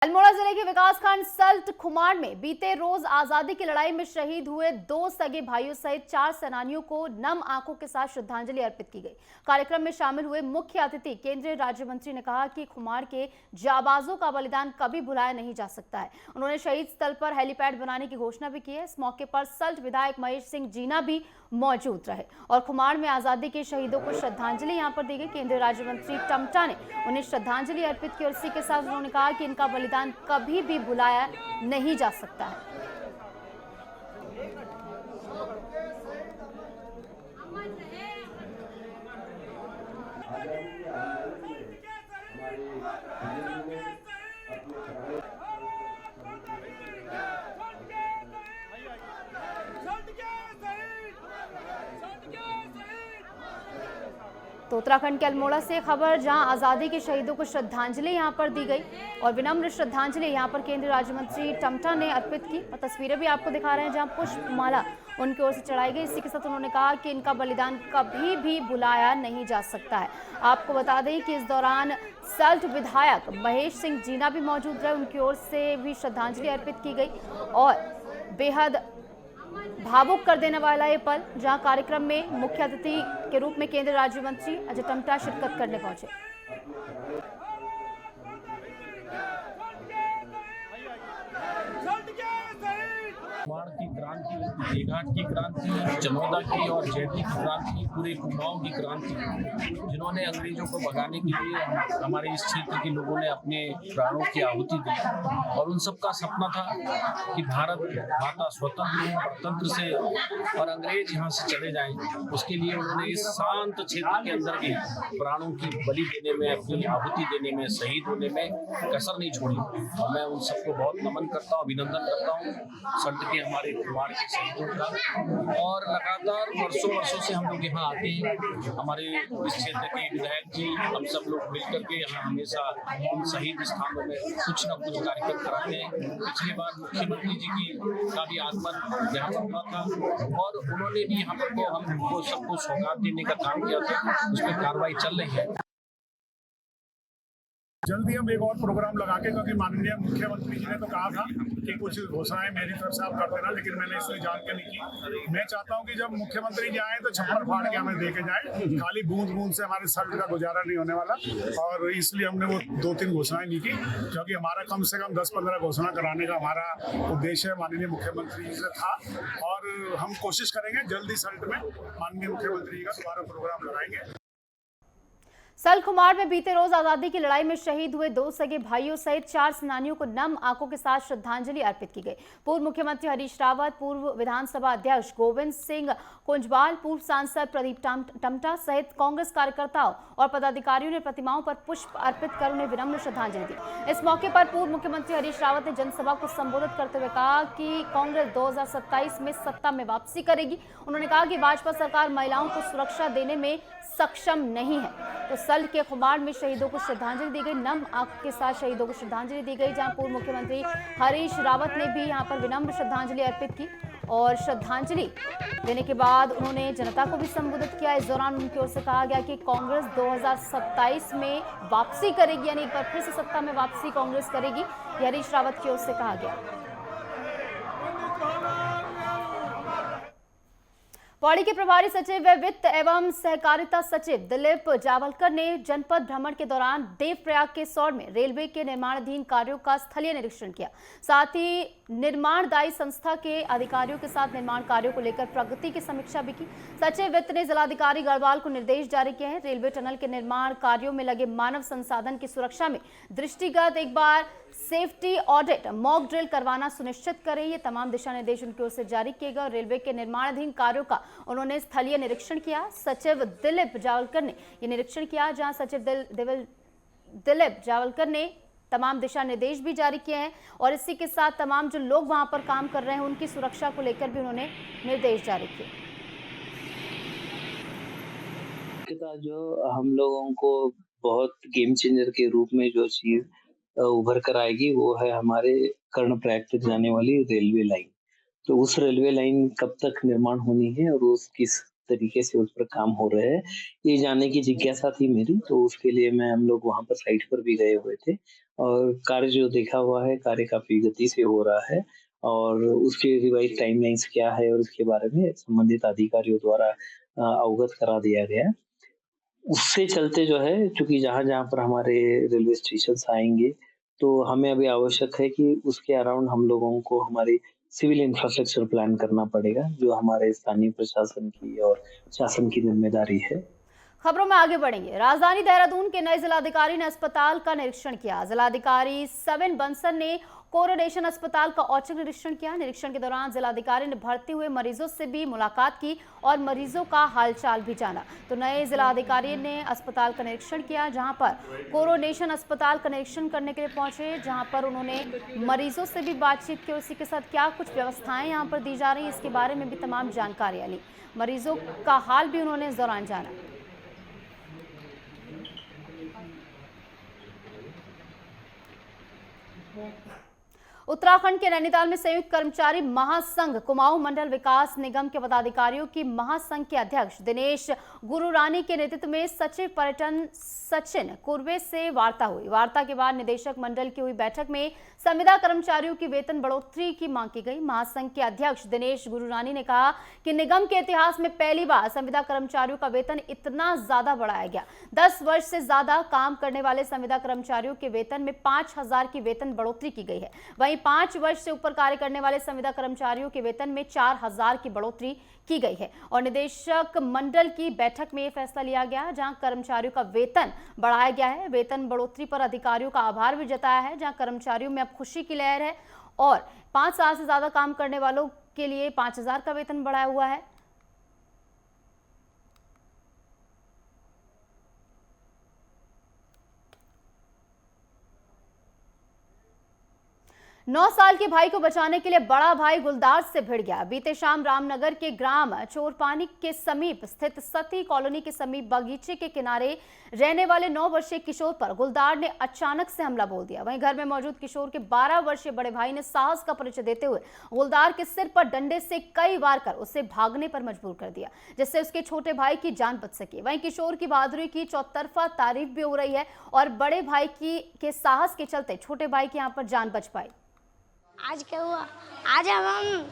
अल्मोड़ा जिले के विकासखंड सल्ट खुमार में बीते रोज आजादी की लड़ाई में शहीद हुए 2 सगे भाइयों सहित 4 सेनानियों को नम आंखों के साथ श्रद्धांजलि अर्पित की गई। कार्यक्रम में शामिल हुए मुख्य अतिथि केंद्रीय राज्य मंत्री ने कहा कि खुमार के जाबाजों का बलिदान कभी भुलाया नहीं जा सकता है। उन्होंने शहीद स्थल पर हेलीपैड बनाने की घोषणा भी की है। इस मौके पर सल्ट विधायक महेश सिंह जीना भी मौजूद रहे और खुमार में आजादी के शहीदों को श्रद्धांजलि यहां पर दी गई। केंद्रीय राज्य मंत्री टमटा ने उन्हें श्रद्धांजलि अर्पित की और इसी के साथ उन्होंने कहा कि इनका बलिदान कभी भी भुलाया नहीं जा सकता है। तो उत्तराखंड के अल्मोड़ा से खबर, जहां आजादी के शहीदों को श्रद्धांजलि यहां पर दी गई और विनम्र श्रद्धांजलि यहां पर केंद्रीय राज्य मंत्री टमटा ने अर्पित की और तस्वीरें भी आपको दिखा रहे हैं जहां पुष्पमाला उनकी ओर से चढ़ाई गई। इसी के साथ उन्होंने कहा कि इनका बलिदान कभी भी भुलाया नहीं जा सकता है। आपको बता दें कि इस दौरान सल्ट विधायक महेश सिंह जीना भी मौजूद रहे, उनकी ओर से भी श्रद्धांजलि अर्पित की गई और बेहद भावुक कर देने वाला ये पल, जहां कार्यक्रम में मुख्य अतिथि के रूप में केंद्रीय राज्य मंत्री अजय टमटा शिरकत करने पहुंचे। कुमार की क्रांति, मेघाट की क्रांति, चनौदा की और जैती की क्रांति, पूरे कुमाऊं की क्रांति, जिन्होंने अंग्रेजों को भगाने के लिए हमारे इस क्षेत्र के लोगों ने अपने प्राणों की आहुति दी और उन सबका सपना था कि भारत माता स्वतंत्र हो, गणतंत्र से और अंग्रेज यहाँ से चले जाएं। उसके लिए उन्होंने इस शांत क्षेत्र के अंदर भी प्राणों की बलि देने में, अपनी आहुति देने में, शहीद होने में कसर नहीं छोड़ी और मैं उन सबको बहुत नमन करता हूँ, अभिनंदन करता हूँ सल्ट के हमारे कुमार के शहीदों का। और लगातार वर्षों से हम लोग यहाँ आते हैं, हमारे इस क्षेत्र के विधायक जी, हम सब लोग मिलकर के यहाँ हमेशा उन शहीद स्थानों में कुछ न कुछ कार्यक्रम कराते हैं। पिछली बार मुख्यमंत्री जी की का भी आगमन यहाँ पर हुआ था और उन्होंने भी यहाँ पर हमको सबको सौगात देने का काम किया था, उस पर कार्रवाई चल रही है। जल्दी हम एक और प्रोग्राम लगा के, क्योंकि माननीय मुख्यमंत्री जी ने तो कहा था कि कुछ घोषणाएं मेरी तरफ से आप कर देना, लेकिन मैंने इसमें जान के नहीं की। मैं चाहता हूं कि जब मुख्यमंत्री जी आए तो छप्पर फाड़ के हमें देके जाए, खाली बूंद बूंद से हमारे सल्ट का गुजारा नहीं होने वाला और इसलिए हमने वो 2-3 घोषणाएं नहीं की, क्योंकि हमारा कम से कम 10-15 घोषणा कराने का हमारा उद्देश्य माननीय मुख्यमंत्री जी से था और हम कोशिश करेंगे जल्दी सल्ट में माननीय मुख्यमंत्री जी का दोबारा प्रोग्राम लगाएंगे। सल्ट खुमार में बीते रोज आजादी की लड़ाई में शहीद हुए 2 सगे भाइयों सहित 4 सेनानियों को नम आंखों के साथ श्रद्धांजलि अर्पित की गई। पूर्व मुख्यमंत्री हरीश रावत, पूर्व विधानसभा अध्यक्ष गोविंद सिंह कुंजवाल, पूर्व सांसद प्रदीप टमटा सहित कांग्रेस कार्यकर्ताओं और पदाधिकारियों ने प्रतिमाओं पर पुष्प अर्पित कर उन्हें विनम्र श्रद्धांजलि दी। इस मौके पर पूर्व मुख्यमंत्री हरीश रावत ने जनसभा को संबोधित करते हुए कहा कि कांग्रेस 2027 में सत्ता में वापसी करेगी। उन्होंने कहा कि भाजपा सरकार महिलाओं को सुरक्षा देने में सक्षम नहीं है। तो सल्ट के खुमार में शहीदों को श्रद्धांजलि दी गई, नम आंखों के साथ शहीदों को श्रद्धांजलि दी गई, जहां पूर्व मुख्यमंत्री हरीश रावत ने भी यहां पर विनम्र श्रद्धांजलि अर्पित की और श्रद्धांजलि देने के बाद उन्होंने जनता को भी संबोधित किया। इस दौरान उनकी ओर से कहा गया कि कांग्रेस 2027 में वापसी करेगी, यानी एक बार फिर से सत्ता में वापसी कांग्रेस करेगी, हरीश रावत की ओर से कहा गया। पौड़ी के प्रभारी सचिव व वित्त एवं सहकारिता सचिव दिलीप जावलकर ने जनपद भ्रमण के दौरान देवप्रयाग के सौर में रेलवे के निर्माणाधीन कार्यों का स्थलीय निरीक्षण किया। साथ ही निर्माणदायी संस्था के अधिकारियों के साथ निर्माण कार्यों को लेकर प्रगति की समीक्षा भी की। सचिव वित्त ने जिलाधिकारी गढ़वाल को निर्देश जारी किए हैं। रेलवे टनल के निर्माण कार्यों में लगे मानव संसाधन की सुरक्षा में दृष्टिगत एक बार सेफ्टी ऑडिट, मॉक ड्रिल करवाना सुनिश्चित करें। ये तमाम दिशा निर्देश उनकी ओर से जारी किए गए और रेलवे के निर्माणाधीन कार्यों का उन्होंने स्थलीय निरीक्षण किया। सचिव दिलीप जावलकर ने यह निरीक्षण किया, जहां सचिव दिलीप जावलकर ने तमाम दिशा निर्देश भी जारी किए हैं और इसी के साथ तमाम जो लोग वहां पर काम कर रहे हैं उनकी सुरक्षा को लेकर भी उन्होंने निर्देश जारी किए। जो हम लोगों को बहुत गेम चेंजर के रूप में जो चीज उभर कर आएगी वो है हमारे कर्णप्रयाग तक जाने वाली रेलवे लाइन। तो उस रेलवे लाइन कब तक निर्माण होनी है और उस किस तरीके से उस पर काम हो रहा है, ये जानने की जिज्ञासा थी मेरी। तो उसके लिए हम लोग वहां पर साइट पर भी गए हुए थे और कार्य जो देखा हुआ है, कार्य काफ़ी गति से हो रहा है और उसके रिवाइज़ टाइमलाइन्स क्या है और इसके बारे में संबंधित अधिकारियों द्वारा अवगत करा दिया गया है। उससे चलते जो है चूँकि जहाँ-जहाँ पर हमारे रेलवे स्टेशंस आएँगे, तो हमें अभी आवश्यक है कि उसके अराउंड हम लोगों को हमारी सिविल इंफ्रास्ट्रक्चर प्लान करना पड़ेगा, जो हमारे स्थानीय प्रशासन की और शासन की ज़िम्मेदारी है। खबरों में आगे बढ़ेंगे। राजधानी देहरादून के नए जिलाधिकारी ने अस्पताल का निरीक्षण किया। जिलाधिकारी सविन बंसल ने कोरोनेशन अस्पताल का औचक निरीक्षण किया। निरीक्षण के दौरान जिलाधिकारी ने भर्ती हुए मरीजों से भी मुलाकात की और मरीजों का हालचाल भी जाना। तो नए जिलाधिकारी ने अस्पताल का निरीक्षण किया, जहां पर कोरोनेशन अस्पताल का निरीक्षण करने के लिए पहुंचे, जहां पर उन्होंने मरीजों से भी बातचीत की। उसी के साथ क्या कुछ व्यवस्थाएं यहां पर दी जा रही है, इसके बारे में भी तमाम जानकारियां ली। मरीजों का हाल भी उन्होंने इस दौरान जाना। उत्तराखंड के नैनीताल में संयुक्त कर्मचारी महासंघ कुमाऊं मंडल विकास निगम के पदाधिकारियों की महासंघ के अध्यक्ष दिनेश गुरुरानी के नेतृत्व में सचिव पर्यटन सचिन कुर्वे से वार्ता हुई। वार्ता के बाद निदेशक मंडल की हुई बैठक में संविदा कर्मचारियों की वेतन बढ़ोतरी की मांग की गई। महासंघ के अध्यक्ष दिनेश गुरुरानी ने कहा कि निगम के इतिहास में पहली बार संविदा कर्मचारियों का वेतन इतना ज्यादा बढ़ाया गया। 10 वर्ष से ज्यादा काम करने वाले संविदा कर्मचारियों के वेतन में 5,000 की वेतन बढ़ोतरी की गई है। वहीं 5 वर्ष से ऊपर कार्य करने वाले संविदा कर्मचारियों के वेतन में 4,000 की बढ़ोतरी की गई है। और निदेशक मंडल की बैठक में यह फैसला लिया गया, जहां कर्मचारियों का वेतन बढ़ाया गया है। वेतन बढ़ोतरी पर अधिकारियों का आभार भी जताया है, जहां कर्मचारियों में अब खुशी की लहर है और 5 साल से ज्यादा काम करने वालों के लिए 5,000 का वेतन बढ़ाया हुआ है। नौ साल के भाई को बचाने के लिए बड़ा भाई गुलदार से भिड़ गया। बीते शाम रामनगर के ग्राम चोरपानी के समीप स्थित सती कॉलोनी के समीप बगीचे के किनारे रहने वाले 9 वर्षीय किशोर पर गुलदार ने अचानक से हमला बोल दिया। वहीं घर में मौजूद किशोर के 12 वर्षीय बड़े भाई ने साहस का परिचय देते हुए गुलदार के सिर पर डंडे से कई वार कर उसे भागने पर मजबूर कर दिया, जिससे उसके छोटे भाई की जान बच सकी। वहीं किशोर की बहादुरी की चौतरफा तारीफ भी हो रही है और बड़े भाई के साहस के चलते छोटे भाई की यहाँ पर जान बच पाई। आज क्या हुआ, आज हम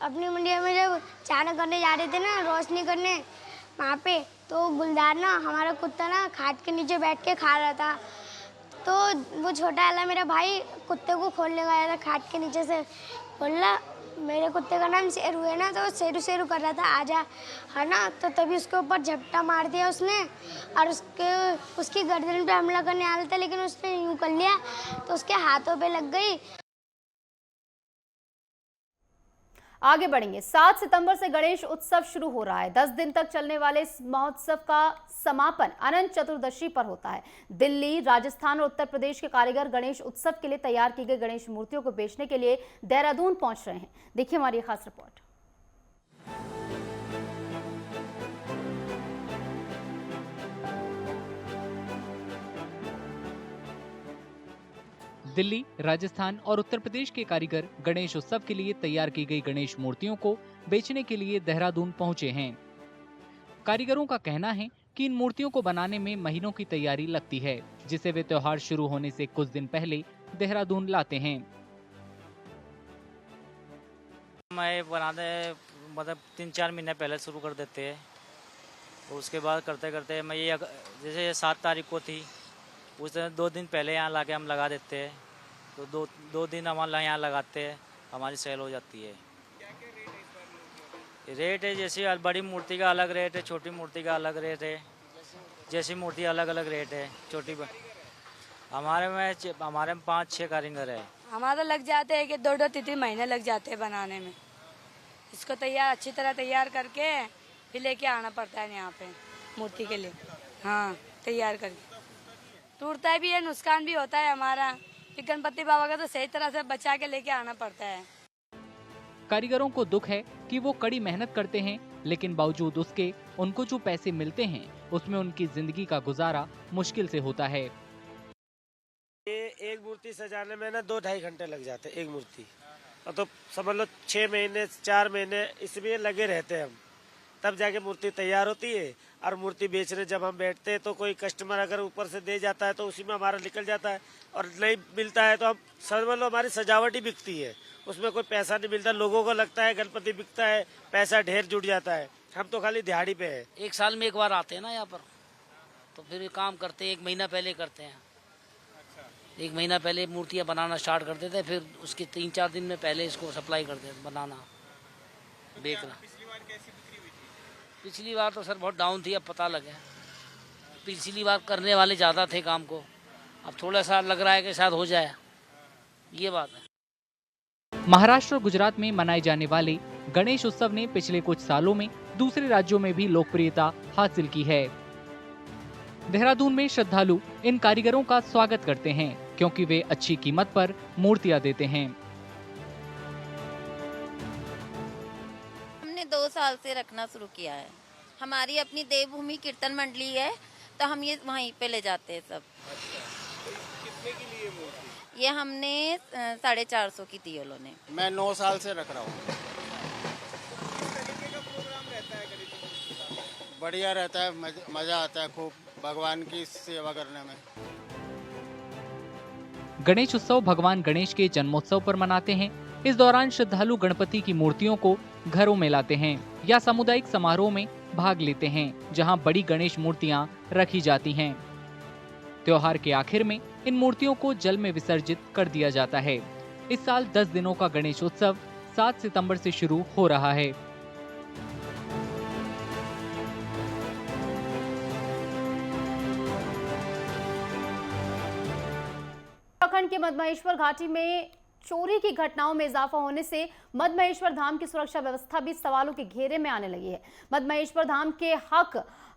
अपनी मंडिया में जब चारा करने जा रहे थे ना, रोशनी करने वहाँ पे, तो गुलदार ना हमारा कुत्ता ना खाट के नीचे बैठ के खा रहा था। तो वो छोटा वाला मेरा भाई कुत्ते को खोलने गया था, खाट के नीचे से बोला, मेरे कुत्ते का नाम शेरू है ना, तो शेरू शेरू कर रहा था, आजा है ना। तो तभी उसके ऊपर झपटा मार दिया उसने और उसकी गर्दन पे हमला करने आ रहा था, लेकिन उसने यूँ कर लिया तो उसके हाथों पे लग गई। आगे बढ़ेंगे। 7 सितंबर से गणेश उत्सव शुरू हो रहा है। 10 दिन तक चलने वाले इस महोत्सव का समापन अनंत चतुर्दशी पर होता है। दिल्ली, राजस्थान और उत्तर प्रदेश के कारीगर गणेश उत्सव के लिए तैयार की गई गणेश मूर्तियों को बेचने के लिए देहरादून पहुंच रहे हैं। देखिए हमारी खास रिपोर्ट। दिल्ली, राजस्थान और उत्तर प्रदेश के कारीगर गणेश उत्सव के लिए तैयार की गई गणेश मूर्तियों को बेचने के लिए देहरादून पहुंचे हैं। कारीगरों का कहना है कि इन मूर्तियों को बनाने में महीनों की तैयारी लगती है, जिसे वे त्योहार शुरू होने से कुछ दिन पहले देहरादून लाते हैं। मैं बनाने मतलब 3-4 महीने पहले शुरू कर देते हैं, उसके बाद करते करते मैं ये जैसे 7 तारीख को थी, उस दिन 2 दिन पहले यहाँ लाके हम लगा देते हैं, तो दो दिन हमारे यहाँ लगाते हैं, हमारी सेल हो जाती है। रेट है जैसे बड़ी मूर्ति का अलग रेट है, छोटी मूर्ति का अलग रेट है। जैसी मूर्ति अलग अलग रेट है। छोटी हमारे में 5-6 कारीगर है। हमारा लग जाते हैं कि 2-3 महीने लग जाते हैं बनाने में। इसको अच्छी तरह तैयार करके फिर लेके आना पड़ता है यहाँ पे मूर्ति के लिए। हाँ, तैयार करके टूटता भी है, नुकसान भी होता है हमारा। फिर गणपति बाबा का तो सही तरह से बचा के लेके आना पड़ता है। कारीगरों को दुख है कि वो कड़ी मेहनत करते हैं, लेकिन बावजूद उसके उनको जो पैसे मिलते हैं उसमें उनकी जिंदगी का गुजारा मुश्किल से होता है। ये एक मूर्ति सजाने में ना 2-2.5 घंटे लग जाते हैं एक मूर्ति, और तो समझ लो 6 महीने 4 महीने इसमें लगे रहते हैं हम। तब जाके मूर्ति तैयार होती है। और मूर्ति बेचने जब हम बैठते हैं तो कोई कस्टमर अगर ऊपर से दे जाता है तो उसी में हमारा निकल जाता है, और नहीं मिलता है तो हम समझ लो हमारी सजावट ही बिकती है, उसमें कोई पैसा नहीं मिलता। लोगों को लगता है गणपति बिकता है, पैसा ढेर जुट जाता है, हम तो खाली दिहाड़ी पे है। एक साल में एक बार आते हैं ना यहाँ पर, तो फिर ये काम करते हैं, 1 महीना पहले करते हैं। 1 महीना पहले मूर्तियाँ बनाना स्टार्ट कर देते हैं, फिर उसके 3-4 दिन में पहले इसको सप्लाई कर देते हैं, बनाना बेचना। पिछली बार तो सर बहुत डाउन थी, अब पता लगा। पिछली बार करने वाले ज़्यादा थे काम को, अब थोड़ा सा लग रहा है कि शायद हो जाए, ये बात है। महाराष्ट्र और गुजरात में मनाए जाने वाले गणेश उत्सव ने पिछले कुछ सालों में दूसरे राज्यों में भी लोकप्रियता हासिल की है। देहरादून में श्रद्धालु इन कारीगरों का स्वागत करते हैं क्योंकि वे अच्छी कीमत पर मूर्तियां देते हैं। हमने 2 साल से रखना शुरू किया है। हमारी अपनी देवभूमि कीर्तन मंडली है, तो हम ये वहीं पे ले जाते हैं सब। कितने की लिए मूर्ति? ये हमने 450 की दी उन्होंने। मैं 9 साल से रख रहा हूँ। बढ़िया रहता है, मजा आता है खूब भगवान की सेवा करने में। गणेश उत्सव भगवान गणेश के जन्मोत्सव पर मनाते हैं। इस दौरान श्रद्धालु गणपति की मूर्तियों को घरों में लाते हैं या सामुदायिक समारोह में भाग लेते हैं, जहां बड़ी गणेश मूर्तियां रखी जाती हैं। त्योहार के आखिर में इन मूर्तियों को जल में विसर्जित कर दिया जाता है। इस साल 10 दिनों का गणेश उत्सव 7 सितंबर से शुरू हो रहा है। उत्तराखंड के मधमहेश्वर घाटी में चोरी की घटनाओं में इजाफा होने से मधमहेश्वर धाम की सुरक्षा व्यवस्था भी सवालों के घेरे में आने लगी है। मधमहेश्वर धाम के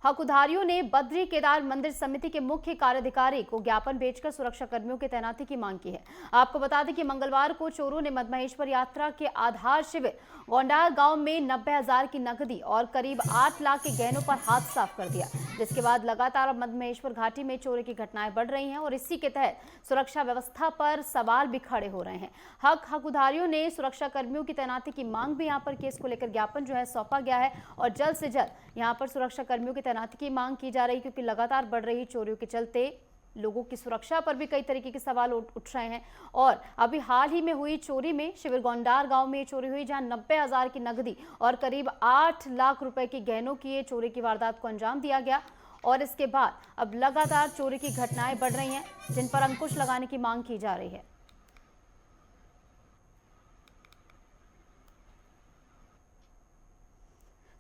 हकदारियों ने बद्री केदार मंदिर समिति के मुख्य कार्याधिकारी को ज्ञापन भेजकर सुरक्षा कर्मियों की तैनाती की मांग की है। आपको बता दें कि मंगलवार को चोरों ने मधमहेश्वर यात्रा के आधार शिविर गोंडार गांव में 90,000 की नकदी और करीब 8 लाख के गहनों पर हाथ साफ कर दिया, जिसके बाद लगातार मधमहेश्वर घाटी में चोरी की घटनाएं बढ़ रही हैं और इसी के तहत सुरक्षा व्यवस्था पर सवाल भी खड़े हो रहे हैं। हकदारियों ने सुरक्षा कर्मियों की तैनाती की मांग भी यहाँ पर केस को लेकर ज्ञापन जो है सौंपा गया है और जल्द से जल्द यहाँ पर सुरक्षा कर्मियों की तैनाती की मांग की जा रही है, क्योंकि लगातार बढ़ रही चोरियों के चलते लोगों की सुरक्षा पर भी कई तरीके के सवाल उठ रहे हैं। और अभी हाल ही में हुई चोरी में शिविर गोंडार गांव में चोरी हुई, जहां 90,000 की नकदी और करीब 8 लाख रुपए की गहनों की ये चोरी की वारदात को अंजाम दिया गया। और इसके बाद अब लगातार चोरी की घटनाएं बढ़ रही हैं, जिन पर अंकुश लगाने की मांग की जा रही है।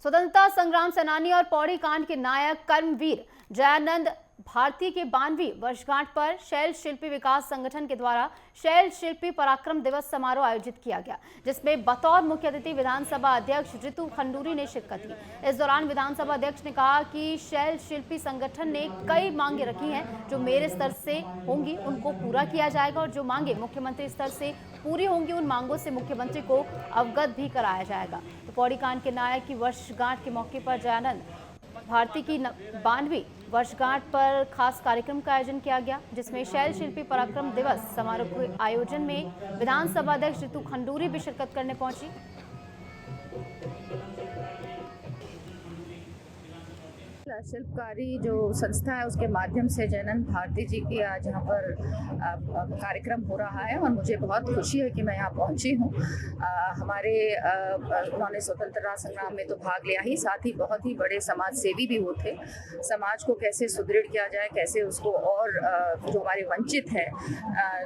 स्वतंत्रता संग्राम सेनानी और पौड़ी कांड के नायक कर्मवीर जयानंद भारती के 92वीं वर्षगांठ पर शैल शिल्पी विकास संगठन के द्वारा शैल शिल्पी पराक्रम दिवस समारोह आयोजित किया गया, जिसमें बतौर मुख्य अतिथि विधानसभा अध्यक्ष रितु खंडूरी ने शिरकत की। इस दौरान विधानसभा अध्यक्ष ने कहा कि शैल शिल्पी संगठन ने कई मांगे रखी हैं, जो मेरे स्तर से होंगी उनको पूरा किया जाएगा और जो मांगे मुख्यमंत्री स्तर से पूरी होंगी उन मांगों से मुख्यमंत्री को अवगत भी कराया जाएगा। तो पौड़ी कांड के नायक की वर्षगांठ के मौके पर जयानंद भारती की 92वीं वर्षगांठ पर खास कार्यक्रम का आयोजन किया गया, जिसमें शैल शिल्पी पराक्रम दिवस समारोह के आयोजन में विधानसभा अध्यक्ष रितु खंडूरी भी शिरकत करने पहुंची। शिल्पकारी जो संस्था है उसके माध्यम से जयानंद भारती जी की आज यहाँ पर कार्यक्रम हो रहा है और मुझे बहुत खुशी है कि मैं यहाँ पहुँची हूँ। हमारे उन्होंने स्वतंत्रता संग्राम में तो भाग लिया ही, साथ ही बहुत ही बड़े समाज सेवी भी वो थे। समाज को कैसे सुदृढ़ किया जाए, कैसे उसको और जो हमारे वंचित हैं,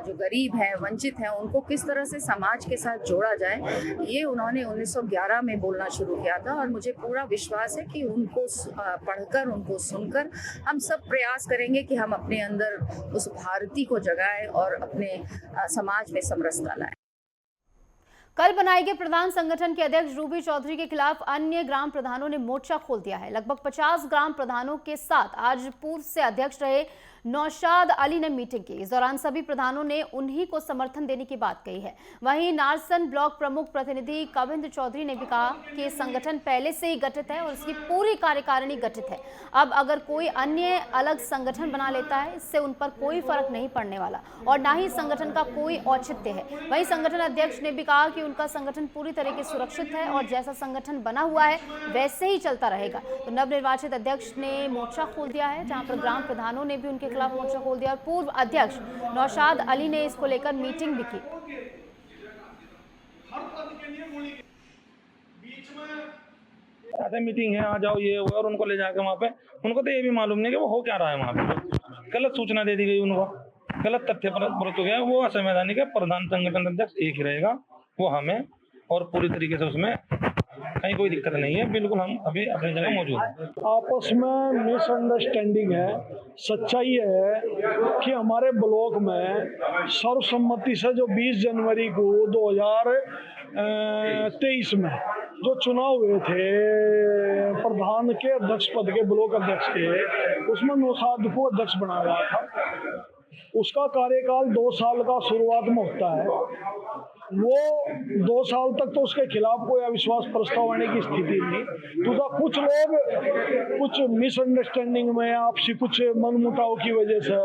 जो गरीब हैं, वंचित हैं, उनको किस तरह से समाज के साथ जोड़ा जाए, ये उन्होंने 1911 में बोलना शुरू किया था। और मुझे पूरा विश्वास है कि उनको पढ़कर, उनको सुनकर हम सब प्रयास करेंगे कि हम अपने अंदर उस भारती को जगाएं और अपने समाज में समरसता लाएं। कल बनाए गए प्रधान संगठन के अध्यक्ष रूबी चौधरी के खिलाफ अन्य ग्राम प्रधानों ने मोर्चा खोल दिया है। लगभग 50 ग्राम प्रधानों के साथ आज पूर्व से अध्यक्ष रहे नौशाद अली ने मीटिंग की। इस दौरान सभी प्रधानों ने उन्हीं को समर्थन देने की बात कही है। वहीं नारसन ब्लॉक प्रमुख प्रतिनिधि कविंद्र चौधरी ने भी कहा कि संगठन पहले से ही गठित है और इसकी पूरी कार्यकारिणी गठित है। अब अगर कोई अन्य अलग संगठन बना लेता है, इससे उन पर कोई फर्क नहीं पड़ने वाला और ना ही संगठन का कोई औचित्य है। वहीं संगठन अध्यक्ष ने भी कहा कि उनका संगठन पूरी तरह से सुरक्षित है और जैसा संगठन बना हुआ है वैसे ही चलता रहेगा। तो नवनिर्वाचित अध्यक्ष ने मोर्चा खोल दिया है, जहां पर ग्राम प्रधानों ने भी उनके खिलाफ मोर्चा खोल दिया और पूर्व अध्यक्ष नौशाद अली ने इसको लेकर मीटिंग भी की। ऐसे मीटिंग है, आ जाओ ये वो, और उनको ले जाकर वहाँ पे उनको तो ये भी मालूम नहीं कि वो हो क्या रहा है वहाँ पे। गलत सूचना दे दी गई, उनको गलत तथ्य परत हो गया। वो असंवैधानिक है। प्रधान संगठन अध्यक्ष एक ही रहेगा, वो हमें, और पूरी तरीके से उसमें कहीं कोई दिक्कत नहीं है। बिल्कुल हम अभी अपनी जगह मौजूद हैं। आपस में मिसअंडरस्टैंडिंग है। सच्चाई है कि हमारे ब्लॉक में सर्वसम्मति से जो 20 जनवरी को 2023 में जो चुनाव हुए थे प्रधान के अध्यक्ष पद के, ब्लॉक अध्यक्ष के, उसमें नौशाद को अध्यक्ष बनाया गया था। उसका कार्यकाल 2 साल का शुरुआत में होता है। वो 2 साल तक तो उसके खिलाफ कोई अविश्वास प्रस्ताव आने की स्थिति नहीं। तो कुछ लोग कुछ मिसअंडरस्टैंडिंग में, आपसी कुछ मनमुटाव की वजह से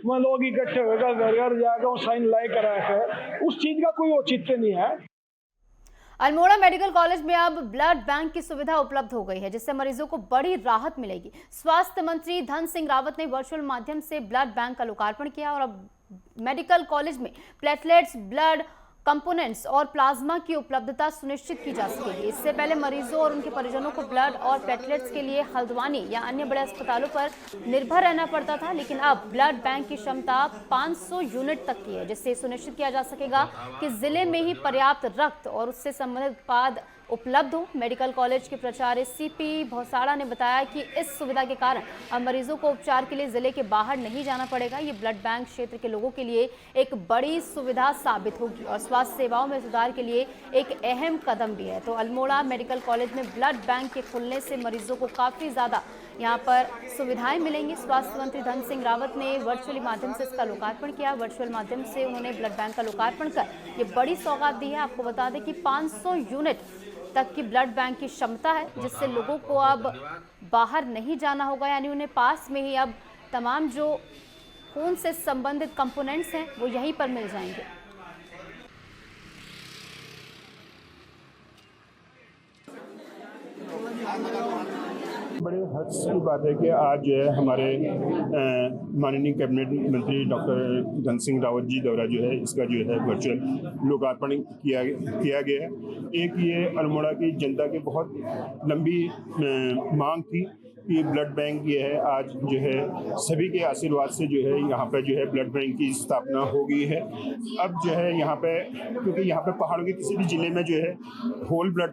वह लोग इकट्ठे होकर घर घर जाकर साइन लाई करा है, उस चीज का कोई औचित्य नहीं है। अल्मोड़ा मेडिकल कॉलेज में अब ब्लड बैंक की सुविधा उपलब्ध हो गई है, जिससे मरीजों को बड़ी राहत मिलेगी। स्वास्थ्य मंत्री धन सिंह रावत ने वर्चुअल माध्यम से ब्लड बैंक का लोकार्पण किया और अब मेडिकल कॉलेज में प्लेटलेट्स, ब्लड कंपोनेंट्स और प्लाज्मा की उपलब्धता सुनिश्चित की जा सकेगी। इससे पहले मरीजों और उनके परिजनों को ब्लड और प्लेटलेट्स के लिए हल्द्वानी या अन्य बड़े अस्पतालों पर निर्भर रहना पड़ता था, लेकिन अब ब्लड बैंक की क्षमता 500 यूनिट तक की है, जिससे सुनिश्चित किया जा सकेगा कि जिले में ही पर्याप्त रक्त और उससे संबंधित उत्पाद उपलब्ध हो। मेडिकल कॉलेज के प्राचार्य सीपी भौसाड़ा ने बताया कि इस सुविधा के कारण अब मरीजों को उपचार के लिए जिले के बाहर नहीं जाना पड़ेगा। ये ब्लड बैंक क्षेत्र के लोगों के लिए एक बड़ी सुविधा साबित होगी और स्वास्थ्य सेवाओं में सुधार के लिए एक अहम कदम भी है। तो अल्मोड़ा मेडिकल कॉलेज में ब्लड बैंक के खुलने से मरीजों को काफ़ी ज़्यादा यहाँ पर सुविधाएं मिलेंगी। स्वास्थ्य मंत्री धन सिंह रावत ने वर्चुअली माध्यम से इसका लोकार्पण किया। वर्चुअल माध्यम से उन्होंने ब्लड बैंक का लोकार्पण कर ये बड़ी सौगात दी है। आपको बता दें कि 500 यूनिट तक की ब्लड बैंक की क्षमता है, जिससे लोगों को अब बाहर नहीं जाना होगा, यानी उन्हें पास में ही अब तमाम जो खून से संबंधित कंपोनेंट्स हैं वो यहीं पर मिल जाएंगे। बड़े हर्ष की बात है कि आज जो है हमारे माननीय कैबिनेट मंत्री डॉक्टर धन सिंह रावत जी द्वारा जो है इसका जो है वर्चुअल लोकार्पण किया गया है। एक ये अल्मोड़ा की जनता की बहुत लंबी मांग थी कि ब्लड बैंक ये है, आज जो है सभी के आशीर्वाद से जो है यहाँ पे जो है ब्लड बैंक की स्थापना हो गई है। अब जो है यहाँ पे, क्योंकि यहाँ पे पहाड़ों के किसी भी जिले में जो है होल ब्लड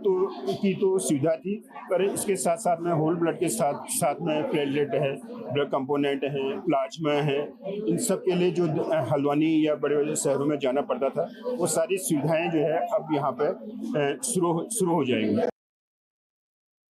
की तो सुविधा थी, पर इसके साथ साथ में होल ब्लड के साथ में प्लेटलेट है, ब्लड कंपोनेंट है, प्लाज्मा है, इन सब के लिए जो हल्द्वानी या बड़े बड़े शहरों में जाना पड़ता था, वो सारी सुविधाएँ जो है अब यहाँ पे शुरू हो जाएंगी।